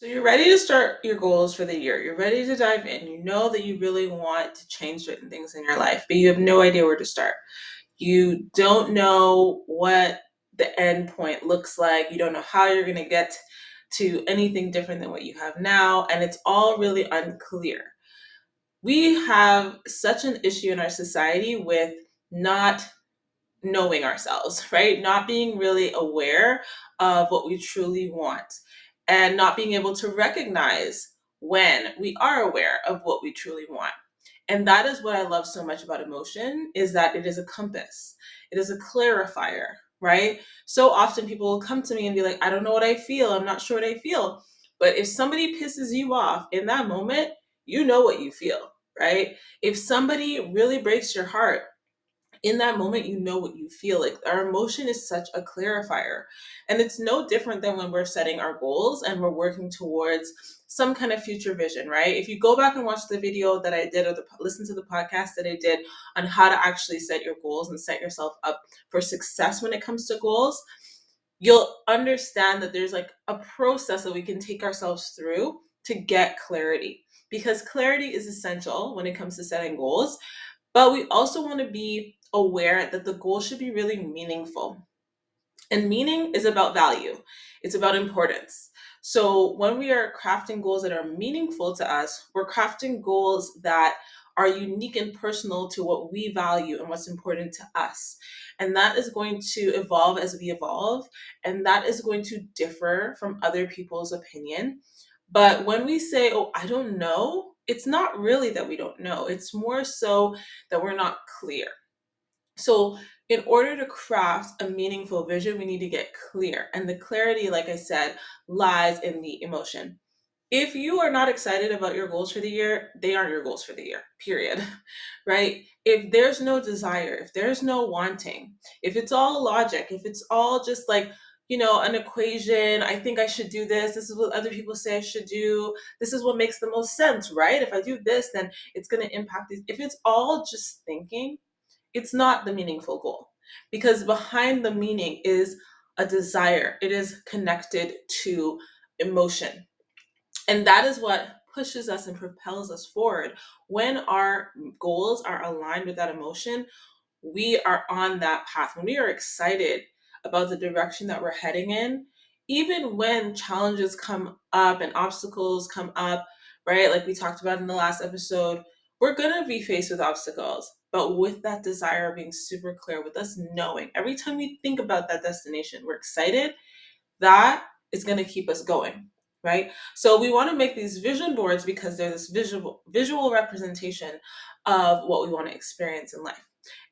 So you're ready to start your goals for the year. You're ready to dive in. You know that you really want to change certain things in your life, but you have no idea where to start. You don't know what the end point looks like. You don't know how you're going to get to anything different than what you have now, and it's all really unclear. We have such an issue in our society with not knowing ourselves, right? Not being really aware of what we truly want and not being able to recognize when we are aware of what we truly want. And that is what I love so much about emotion is that it is a compass. It is a clarifier, right? So often people will come to me and be like, I don't know what I feel. I'm not sure what I feel. But if somebody pisses you off in that moment, you know what you feel, right? If somebody really breaks your heart, in that moment you know what you feel. Like, our emotion is such a clarifier, and it's no different than when we're setting our goals and we're working towards some kind of future vision, right? If you go back and watch the video that I did, or listen to the podcast that I did on how to actually set your goals and set yourself up for success when it comes to goals, you'll understand that there's like a process that we can take ourselves through to get clarity, because clarity is essential when it comes to setting goals. But we also want to be aware that the goal should be really meaningful. And meaning is about value, it's about importance. So when we are crafting goals that are meaningful to us, we're crafting goals that are unique and personal to what we value and what's important to us. And that is going to evolve as we evolve, and that is going to differ from other people's opinion. But when we say, oh, I don't know, it's not really that we don't know. It's more so that we're not clear. So, in order to craft a meaningful vision, we need to get clear. And the clarity, like I said, lies in the emotion. If you are not excited about your goals for the year, they aren't your goals for the year, period. Right? If there's no desire, if there's no wanting, if it's all logic, if it's all just like, an equation, I think I should do this. This is what other people say I should do. This is what makes the most sense, right? If I do this, then it's going to impact these. If it's all just thinking, it's not the meaningful goal, because behind the meaning is a desire. It is connected to emotion. And that is what pushes us and propels us forward. When our goals are aligned with that emotion, we are on that path. When we are excited about the direction that we're heading in, even when challenges come up and obstacles come up, right? Like we talked about in the last episode, we're going to be faced with obstacles. But with that desire being super clear, with us knowing every time we think about that destination, we're excited, that is going to keep us going, right? So we want to make these vision boards because they're this visual representation of what we want to experience in life,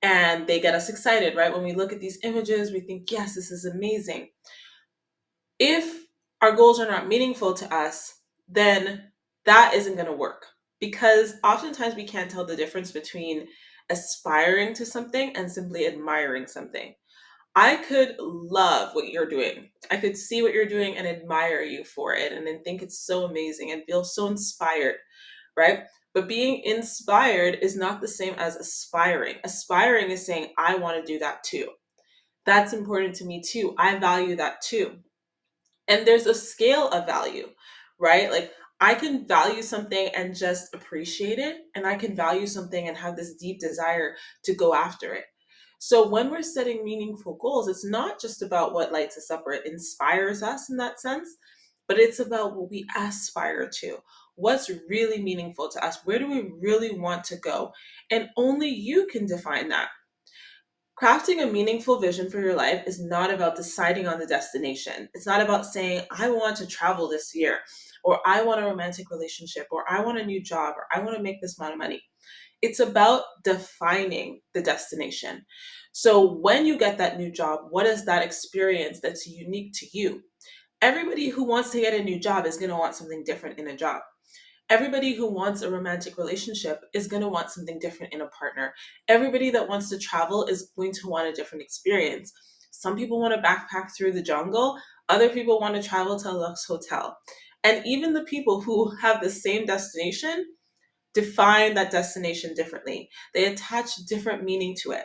and they get us excited, right? When we look at these images, we think, yes, this is amazing. If our goals are not meaningful to us, then that isn't going to work, because oftentimes we can't tell the difference between aspiring to something and simply admiring something. I could love what you're doing. I could see what you're doing and admire you for it, and then think it's so amazing and feel so inspired, right? But being inspired is not the same as aspiring. Aspiring is saying, I want to do that too. That's important to me too. I value that too. And there's a scale of value, right? Like, I can value something and just appreciate it, and I can value something and have this deep desire to go after it. So when we're setting meaningful goals, it's not just about what lights us up or it inspires us in that sense, but it's about what we aspire to. What's really meaningful to us? Where do we really want to go? And only you can define that. Crafting a meaningful vision for your life is not about deciding on the destination. It's not about saying, I want to travel this year, or I want a romantic relationship, or I want a new job, or I want to make this amount of money. It's about defining the destination. So when you get that new job, what is that experience that's unique to you? Everybody who wants to get a new job is going to want something different in a job. Everybody who wants a romantic relationship is going to want something different in a partner. Everybody that wants to travel is going to want a different experience. Some people want to backpack through the jungle, other people want to travel to a luxe hotel. And even the people who have the same destination define that destination differently. They attach different meaning to it.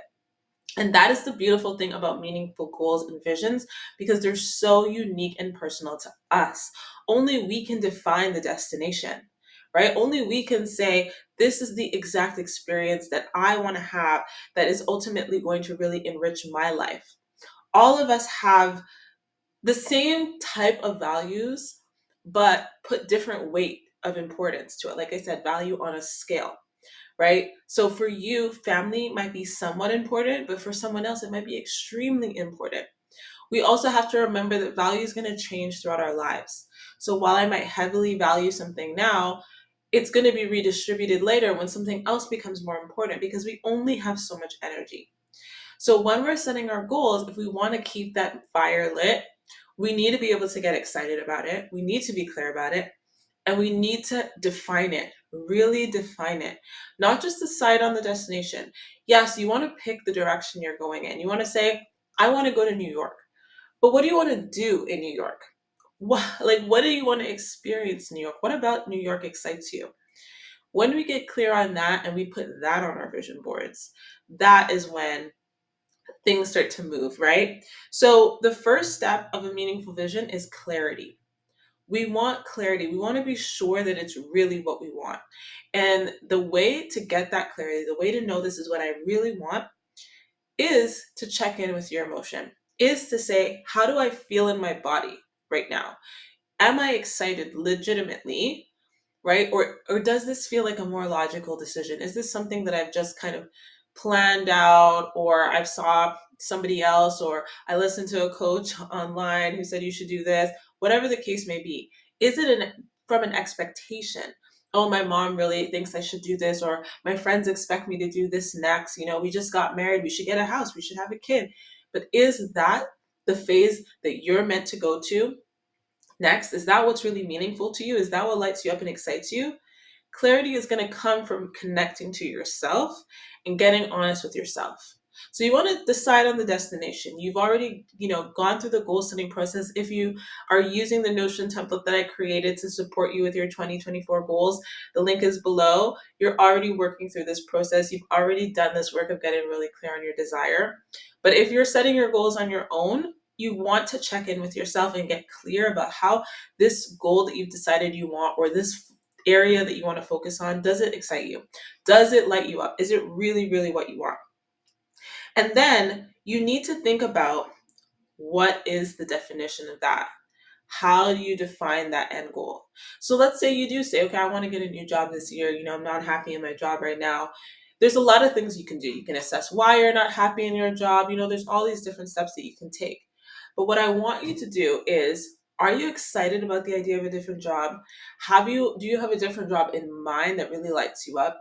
And that is the beautiful thing about meaningful goals and visions, because they're so unique and personal to us. Only we can define the destination, right? Only we can say, this is the exact experience that I want to have that is ultimately going to really enrich my life. All of us have the same type of values, but put different weight of importance to it. Like I said, value on a scale, right? So for you, family might be somewhat important, but for someone else, it might be extremely important. We also have to remember that value is going to change throughout our lives. So while I might heavily value something now, it's going to be redistributed later when something else becomes more important, because we only have so much energy. So when we're setting our goals, if we want to keep that fire lit, we need to be able to get excited about it. We need to be clear about it. And we need to define it, really define it, not just decide on the destination. Yes, you want to pick the direction you're going in. You want to say, I want to go to New York. But what do you want to do in New York? What do you want to experience in New York? What about New York excites you? When we get clear on that and we put that on our vision boards, that is when things start to move, right? So the first step of a meaningful vision is clarity. We want clarity. We want to be sure that it's really what we want. And the way to get that clarity, the way to know this is what I really want, is to check in with your emotion, is to say, how do I feel in my body right now? Am I excited legitimately, right? Or does this feel like a more logical decision? Is this something that I've just kind of planned out, or I've saw somebody else, or I listened to a coach online who said you should do this? Whatever the case may be, is it from an expectation? Oh, my mom really thinks I should do this, or my friends expect me to do this next. We just got married. We should get a house. We should have a kid. But is that the phase that you're meant to go to next? Is that what's really meaningful to you? Is that what lights you up and excites you? Clarity is going to come from connecting to yourself and getting honest with yourself. So you want to decide on the destination. You've already, gone through the goal setting process. If you are using the Notion template that I created to support you with your 2024 goals, the link is below. You're already working through this process. You've already done this work of getting really clear on your desire. But if you're setting your goals on your own, you want to check in with yourself and get clear about how this goal that you've decided you want, or this area that you want to focus on, does it excite you? Does it light you up? Is it really, really what you want? And then you need to think about, what is the definition of that? How do you define that end goal? So let's say you do say, okay, I want to get a new job this year. I'm not happy in my job right now. There's a lot of things you can do. You can assess why you're not happy in your job. There's all these different steps that you can take. But what I want you to do is, are you excited about the idea of a different job? Do you have a different job in mind that really lights you up?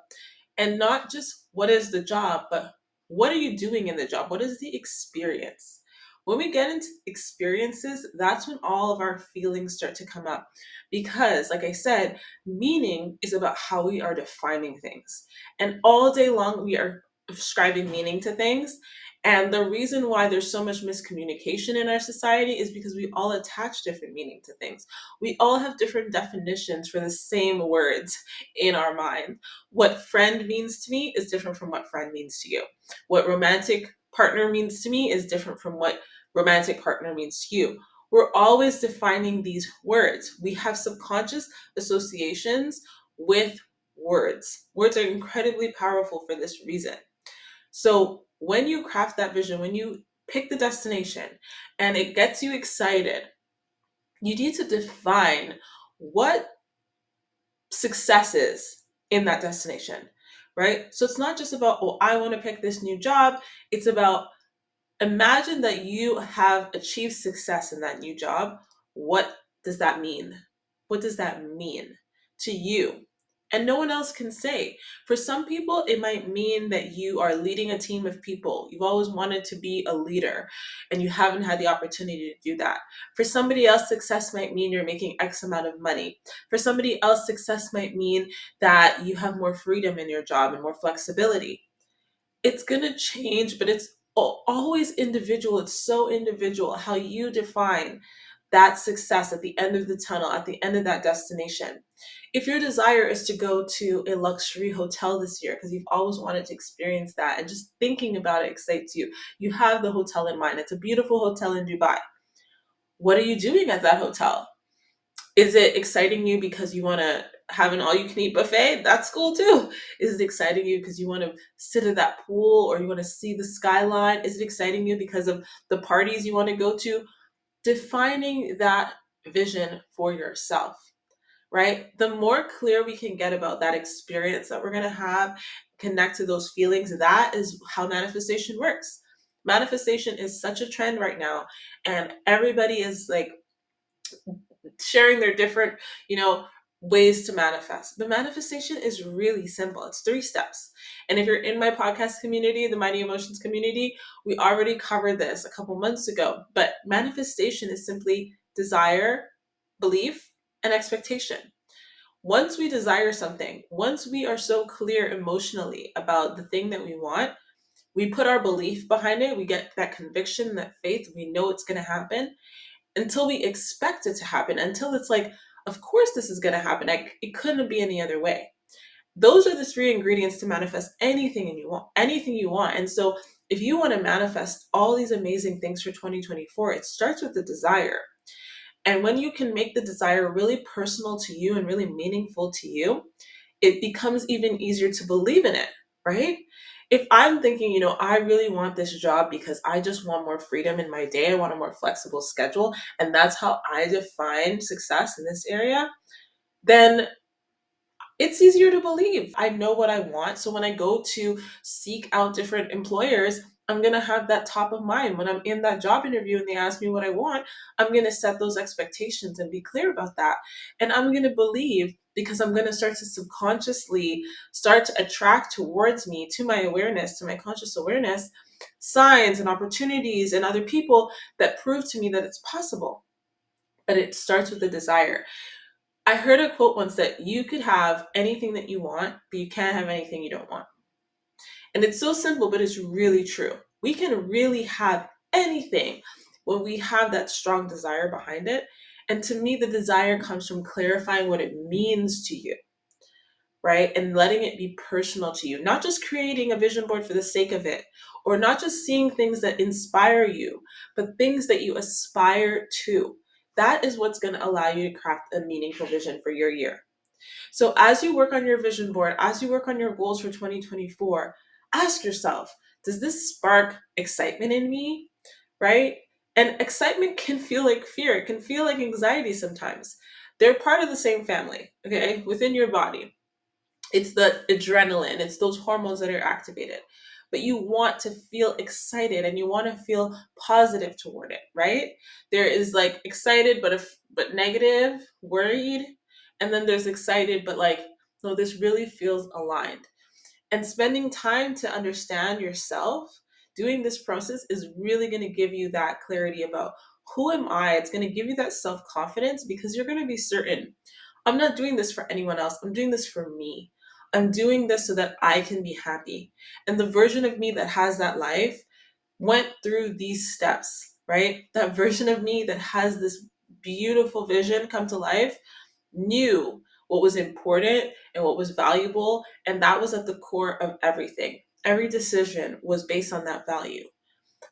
And not just what is the job, but what are you doing in the job? What is the experience? When we get into experiences, that's when all of our feelings start to come up. Because, like I said, meaning is about how we are defining things. And all day long, we are ascribing meaning to things. And the reason why there's so much miscommunication in our society is because we all attach different meaning to things. We all have different definitions for the same words in our mind. What friend means to me is different from what friend means to you. What romantic partner means to me is different from what romantic partner means to you. We're always defining these words. We have subconscious associations with words. Words are incredibly powerful for this reason. So when you craft that vision, when you pick the destination and it gets you excited, you need to define what success is in that destination, right? So it's not just about, oh, I want to pick this new job. It's about, imagine that you have achieved success in that new job. What does that mean? What does that mean to you? And no one else can say. For some people, it might mean that you are leading a team of people. You've always wanted to be a leader and you haven't had the opportunity to do that. For somebody else, success might mean you're making X amount of money. For somebody else, success might mean that you have more freedom in your job and more flexibility. It's going to change, but it's always individual. It's so individual how you define that success at the end of the tunnel, at the end of that destination. If your desire is to go to a luxury hotel this year because you've always wanted to experience that and just thinking about it excites you, you have the hotel in mind. It's a beautiful hotel in Dubai. What are you doing at that hotel? Is it exciting you because you want to have an all you can eat buffet? That's cool too. Is it exciting you because you want to sit at that pool or you want to see the skyline? Is it exciting you because of the parties you want to go to? Defining that vision for yourself, right? The more clear we can get about that experience that we're going to have, connect to those feelings, that is how manifestation works. Manifestation is such a trend right now, and everybody is like sharing their different, you know, ways to manifest. But manifestation is really simple. It's 3 steps. And if you're in my podcast community, the Mighty Emotions community, we already covered this a couple months ago. But manifestation is simply desire, belief, and expectation. Once we desire something, once we are so clear emotionally about the thing that we want, we put our belief behind it, we get that conviction, that faith, we know it's going to happen until we expect it to happen, until it's like, of course this is going to happen. It couldn't be any other way. Those are the 3 ingredients to manifest anything you want. And so if you want to manifest all these amazing things for 2024, it starts with the desire. And when you can make the desire really personal to you and really meaningful to you, it becomes even easier to believe in it, right? If I'm thinking, I really want this job because I just want more freedom in my day, I want a more flexible schedule, and that's how I define success in this area, then it's easier to believe. I know what I want. So when I go to seek out different employers, I'm going to have that top of mind. When I'm in that job interview and they ask me what I want, I'm going to set those expectations and be clear about that. And I'm going to believe because I'm going to start to subconsciously start to attract towards me, to my awareness, to my conscious awareness, signs and opportunities and other people that prove to me that it's possible. But it starts with the desire. I heard a quote once that you could have anything that you want, but you can't have anything you don't want. And it's so simple, but it's really true. We can really have anything when we have that strong desire behind it. And to me, the desire comes from clarifying what it means to you, right? And letting it be personal to you, not just creating a vision board for the sake of it, or not just seeing things that inspire you, but things that you aspire to. That is what's going to allow you to craft a meaningful vision for your year. So as you work on your vision board, as you work on your goals for 2024, ask yourself, does this spark excitement in me? Right? And excitement can feel like fear. It can feel like anxiety sometimes. They're part of the same family, okay, within your body. It's the adrenaline, it's those hormones that are activated. But you want to feel excited and you want to feel positive toward it, right? There is like excited but negative, worried, and then there's excited but like, no, this really feels aligned. And spending time to understand yourself, doing this process is really going to give you that clarity about who am I? It's going to give you that self-confidence because you're going to be certain. I'm not doing this for anyone else. I'm doing this for me. I'm doing this so that I can be happy. And the version of me that has that life went through these steps, right? That version of me that has this beautiful vision come to life knew what was important and what was valuable, and that was at the core of everything. Every decision was based on that value.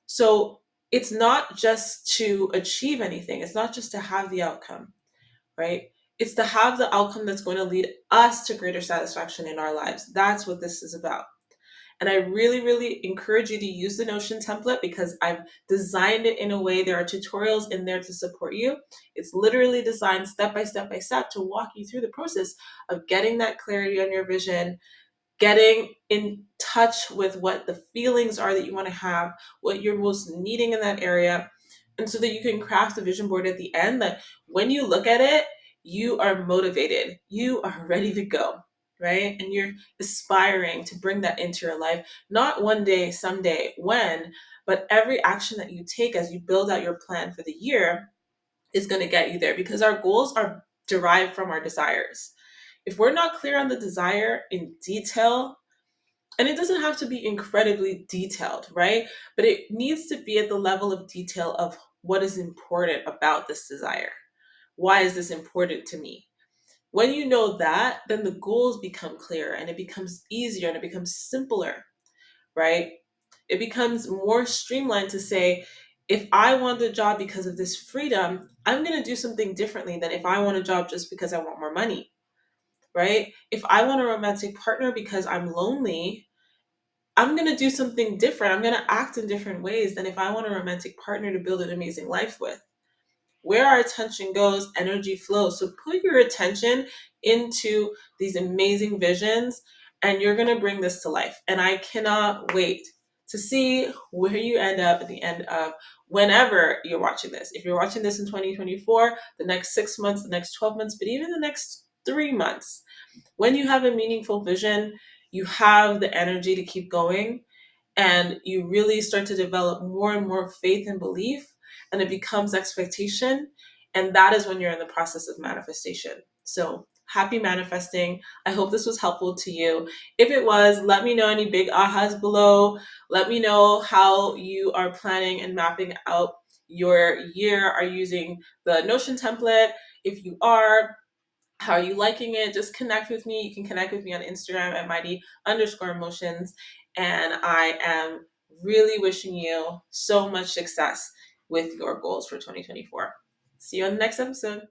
So it's not just to achieve anything, it's not just to have the outcome, right? It's to have the outcome that's going to lead us to greater satisfaction in our lives. That's what this is about. And I really, really encourage you to use the Notion template because I've designed it in a way. There are tutorials in there to support you. It's literally designed step by step by step to walk you through the process of getting that clarity on your vision, getting in touch with what the feelings are that you want to have, what you're most needing in that area, and so that you can craft a vision board at the end that when you look at it, you are motivated, you are ready to go, right? And you're aspiring to bring that into your life, not one day, someday, when, but every action that you take as you build out your plan for the year is going to get you there because our goals are derived from our desires. If we're not clear on the desire in detail, and it doesn't have to be incredibly detailed, right? But it needs to be at the level of detail of what is important about this desire. Why is this important to me? When you know that, then the goals become clearer and it becomes easier and it becomes simpler, right? It becomes more streamlined to say, if I want the job because of this freedom, I'm going to do something differently than if I want a job just because I want more money, right? If I want a romantic partner because I'm lonely, I'm going to do something different. I'm going to act in different ways than if I want a romantic partner to build an amazing life with. Where our attention goes, energy flows. So put your attention into these amazing visions and you're going to bring this to life. And I cannot wait to see where you end up at the end of whenever you're watching this. If you're watching this in 2024, the next 6 months, the next 12 months, but even the next 3 months, when you have a meaningful vision, you have the energy to keep going and you really start to develop more and more faith and belief, and it becomes expectation. And that is when you're in the process of manifestation. So happy manifesting. I hope this was helpful to you. If it was, let me know any big ahas below. Let me know how you are planning and mapping out your year. Are you using the Notion template? If you are, how are you liking it? Just connect with me. You can connect with me on Instagram at mighty_emotions. And I am really wishing you so much success with your goals for 2024. See you on the next episode.